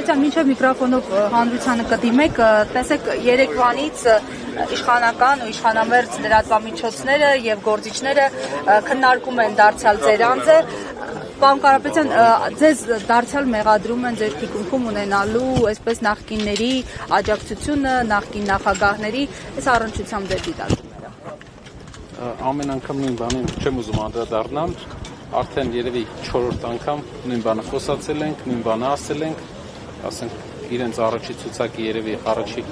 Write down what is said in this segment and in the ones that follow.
Կարապետյան, մինչև միկրոֆոնով հանրությանը կդիմեք, տեսեք երեկվանից իշխանական ու իշխանամերձ լրատվամիջոցները եւ գործիչները քննարկում են դարձյալ ձեր անձը։ Պարոն Կարապետյան, ձեզ դարձյալ մեղադրում են ձեր թիկունքում ունենալու այսպես նախկինների աջակցությունը, նախկին նախագահների, այս առնչությամբ ձեր դիտարկումները։ Ամեն անգամ նույն բանին չեմ ուզում անդրադառնալ, արդեն երևի 4-րդ անգամ նույն բանը խոսացել ենք, նույն բանը ասել ենք, ասենք իրենց առաջի ցուցակի երևի առաջի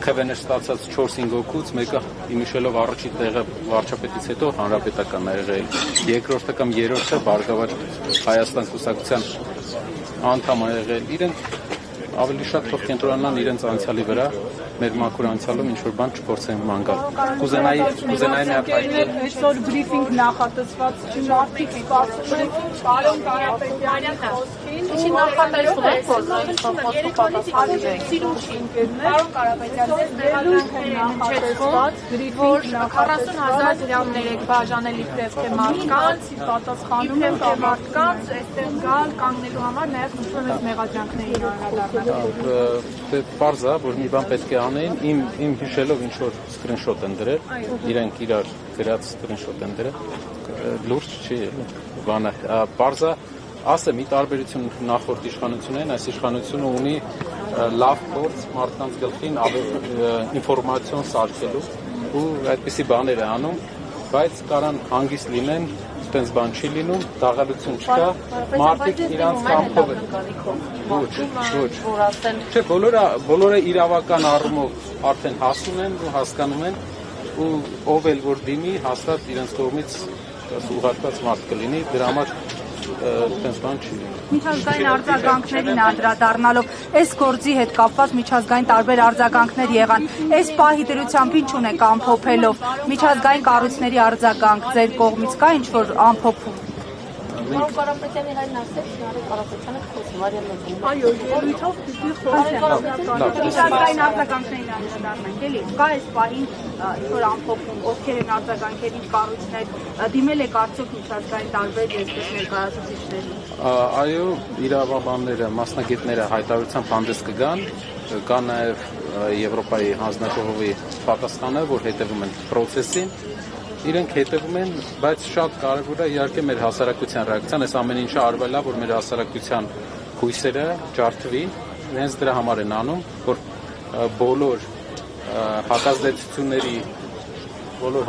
քվեներ ստացած 4-5 հոգուց մեկը իմիշելով առաջի տեղը վարչապետից հետո հանրապետական է եղել, երկրորդը կամ երրորդը Բարգավաճ Հայաստան կուսակցության անդամ է եղել, իրենք ավելի շատ թող կենտրոնանան իրենց անցյալի վրա, մեր մաքուր անցյալում ինչ-որ բան չփորձեն ման գալ։ Կուզենայի մի հատ այսօր բրիֆինգ նախատեսված չի մարդիկ սպասում պարոն Կարապետյանի խոսքին Ինչի նախատեսում եք, որ Պարոն Կարապետյան, ձեզ մեղադրանքներ են հնչեցվում, որ 40,000 դրամներ եք բաժանել իբրև թե մարդկանց, պատասխանում եք մարդկանց, այստեղ գալ, կանգնելու համար նաև խնդրում ես մեղադրանքների անդրադառնալ։ Պարզ է, որ մի բան պետք է անեին, իմ հիշելով ինչ որ սկրինշոտ են դրել, իրենք իրար գրած սկրինշոտ են դրել, լուրջ չի բանը, պարզ է, ասեմ, ի տարբերություն նախորդ իշխանություններին, այս իշխանությունը ունի լավ փորձ մարդկանց գլխին ինֆորմացիոն սարքելու ու այդպիսի բաներ է անում, բայց կարան հանգիստ լինեն, այդպես բան չի լինում, դաղալություն չկա, մարդիկ իրանց կամքով են։ Չէ, բոլորը իրավական առումով արդեն հասուն են ու հասկանում են ու ով էլ որ դիմի հաստատ իրենց կողմից ուղարկված մարդ կլինի, դրա համար այդպես բան չի լինի։ Միջազգային արձագանքներին անդրադառնալով, այս գործի հետ կապված միջազգային տարբեր արձագանքներ եղան, այս պահի դրությամբ ինչ ունեք ամփոփելով, միջազգային կառույցների արձագանք ձեր կողմից կա ինչ-որ ամփոփում։ Պարոն Կարապետյանի հայրն ասեց, Նարեկ Կարապետյանը խոսում, Մարիամն Այո, ելույթով պիտի խոսենք։ Միջազգային արձագանքներին անդրադառնանք, էլի, կա այս պահին ինչ-որ ամփոփում, ովքեր են արձագանքերի կառույցներ, դիմել եք արդյոք միջազգային տարբեր երկրների ներկայացուցիչներին։ Այո, իրավաբանները, մասնագետները հայտարարությամբ հանդես կգան, կա նաև Եվրոպայի հանձնաժողովի պատասխանը, որ հետևում են պրոցեսին, իրենք հետևում են, բայց շատ կարևոր է իհարկե մեր հասարակության ռեակցիան, այս ամեն ինչը արվել է, որ մեր հասարակության հույսերը ջարդվի, հենց դրա համար են անում, որ բոլոր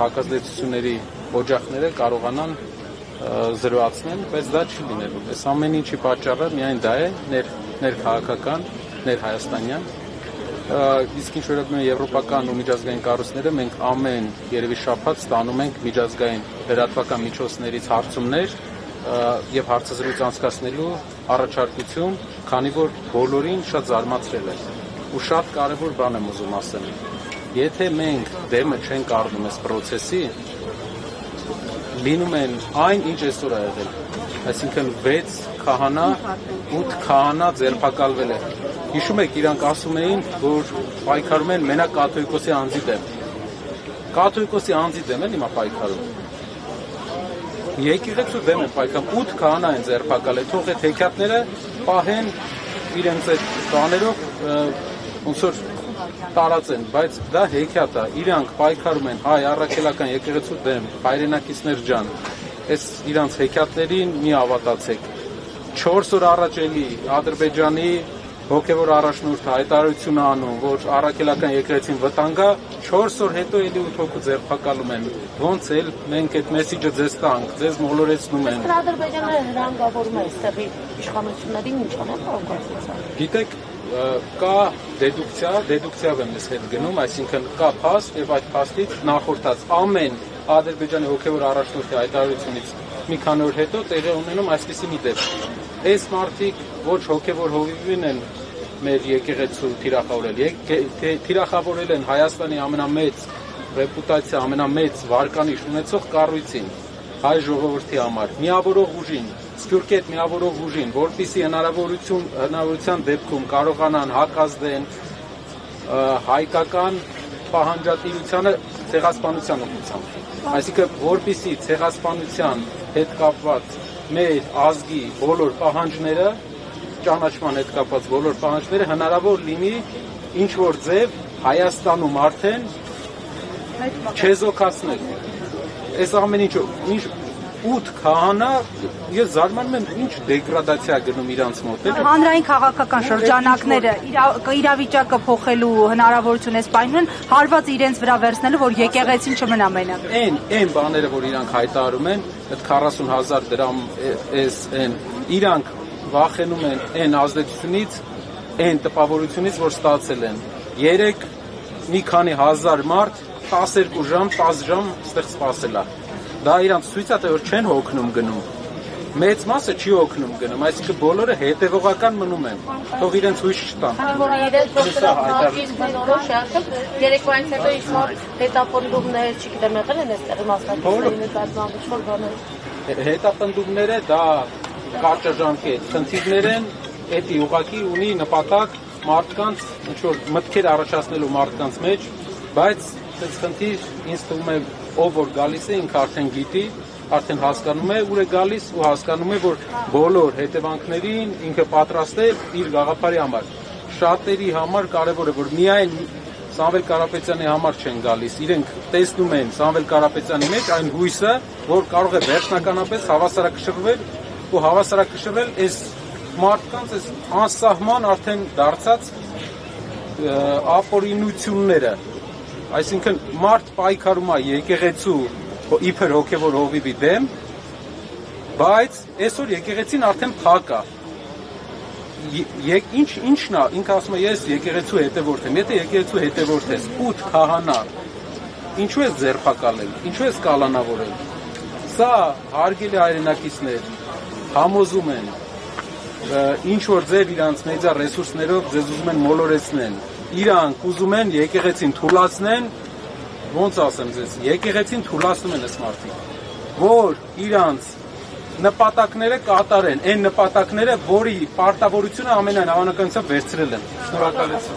հակազդեցությունների օջախները կարողանան զրոացնել, բայց դա չի լինելու։ Այս ամեն ինչի պատճառը միայն դա է, ներքաղաքական, ներհայաստանյան։ Իսկ ինչ վերաբերում է եվրոպական ու միջազգային կառույցները, մենք ամեն երևի շաբաթ ստանում ենք միջազգային լրատվական միջոցներից հարցումներ եւ հարցազրույց անցկացնելու առաջարկություն, քանի որ բոլորին շատ զարմացրել է։ Ու շատ կարեւոր բան եմ ուզում ասել։ Եթե մենք դեմը չենք առնում այս process-ի, լինում են այն, ինչ այսօր է եղել։ Այսինքն 6 քահանա, 8 քահանա ձերբակալվել է։ Հիշում եք, իրանք ասում էին, որ պայքարում են մենակ կաթողիկոսի անձի դեմ։ Կաթողիկոսի անձի դեմ են հիմա պայքարում։ Եկեղեցու դեմ են պայքարում, 8 քահանա են ձերբակալել, թող այդ հեքիաթները պահեն իրենց այդ բաներով ոնց որ տարածեն, բայց դա հեքիաթ է, իրանք պայքարում են հայ առաքելական եկեղեցու դեմ, հայրենակիցներ ջան, այս իրանց հեքիաթներին մի ավատացեք։ 4 օր առաջ էլի Ադրբեջանի հոգևոր առաջնորդը հայտարարություն է անում, որ առաքելական եկեղեցին վտանգ է, 4 օր հետո էլի 8 հոգու ձերբակալում են։ Ոնց էլ մենք այդ մեսիջը ձեզ տանք, ձեզ մոլորեցնում են։ Ադրբեջանը հրանգավորում է այստեղի իշխանություններին ինչ անեն կողմնակցության։ Գիտեք, կա դեդուկցիա եմ ես հետ գնում, այսինքն կա փաստ եւ այդ փաստից նախորդած ամեն Ադրբեջանի հոգևոր առաջնորդի հայտարարությունից մի քանի օր հետո տեղի ունենում այսպիսի մի դեպք։ Այս մարդիկ ոչ հոգևոր հովիվին են մեր եկեղեցու թիրախավորել են Հայաստանի ամենամեծ ռեպուտացիա, ամենամեծ վարկանիշ ունեցող կառույցին, հայ ժողովրդի համար, միավորող ուժին, սփյուռքետ միավորող ուժին, որպիսի հնարավորության դեպքում կարողանան հակազդեն հայկական պահանջատիրությանը ցեղասպանության ուղղությամբ։ Այսինքն, որպիսի ցեղասպանության հետ կապված մեր ազգի բոլոր պահանջները ճանաչման հետ կապված բոլոր պահանջները հնարավոր լինի ինչ որ ձև Հայաստանում արդեն չեզոքացնել։ Այս ամեն ինչ 8 քահանա, ես զարմանում եմ ինչ դեգրադացիա գնում իրանց մոտ։ Հանրային քաղաքական շրջանակները իրավիճակը փոխելու հնարավորություն է սպայնում, հարվածը իրենց վրա վերցնելու, որ եկեղեցին չմնա մենակ։ Այն բաները, որ իրանք հայտարարում են, այդ 40,000 դրամ իրանք վախենում են այն ազդեցությունից, այն տպավորությունից, որ ստացել են։ 3 մի քանի հազար մարդ 12 ժամ, 10 ժամ ստեղ սպասել է։ Դա իրանց ցույց է, որ չեն հոգնում գնում։ Մեծ մասը չի հոգնում գնում, այսինքն բոլորը հետևողական մնում են։ Թող իրենց հույս չտան։ Որ իրենց գործնական բնորոշ է, երեկվայից հետո ինչ-որ հետապնդումներ, չգիտեմ, եղել են այստեղի մասնակիցների նկատմամբ ինչ-որ բաներ։ Հետապնդումները դա կարճաժամկետ խնդիրներ են, էդի ուղղակի ունի նպատակ մարդկանց ինչ-որ մտքեր առաջացնելու մարդկանց մեջ, բայց այս խնդիր ինձ թվում է ով որ գալիս է ինքը արդեն գիտի, արդեն հասկանում է ուր է գալիս ու հասկանում է որ բոլոր հետևանքներին ինքը պատրաստ է իր գաղափարի համար։ Շատերի համար կարևոր է որ միայն Սամվել Կարապետյանի համար չեն գալիս, իրենք տեսնում են Սամվել Կարապետյանի մեջ այն հույսը, որ կարող է վերջնականապես հավասարակշռվել ու հավասարակշռել այս մարդկանց այս անսահման արդեն դարձած ապօրինությունները։ Այսինքն մարդ պայքարում է եկեղեցու իբր հոգևոր հովիվի դեմ, բայց այսօր եկեղեցին արդեն փակ է։ Ինչն է, ինքը ասում է ես եկեղեցու հետևորդ եմ, եթե եկեղեցու հետևորդ ես, 8 քահանա, ինչու ես ձերբակալել, ինչու ես կալանավորել։ Սա հարգելի հայրենակիցներ համոզում են, ինչ որ ձև իրանց մեծա ռեսուրսներով ձեզ ուզում են մոլորեցնեն։ Իրանք ուզում են եկեղեցին թուլացնեն, ոնց ասեմ ձեզ, եկեղեցին թուլացնում են այս մարդիկ, որ իրանց նպատակները կատարեն, այն նպատակները, որի պարտավորությունը ամենայն հավանականությամբ վերցրել են։ Շնորհակալություն։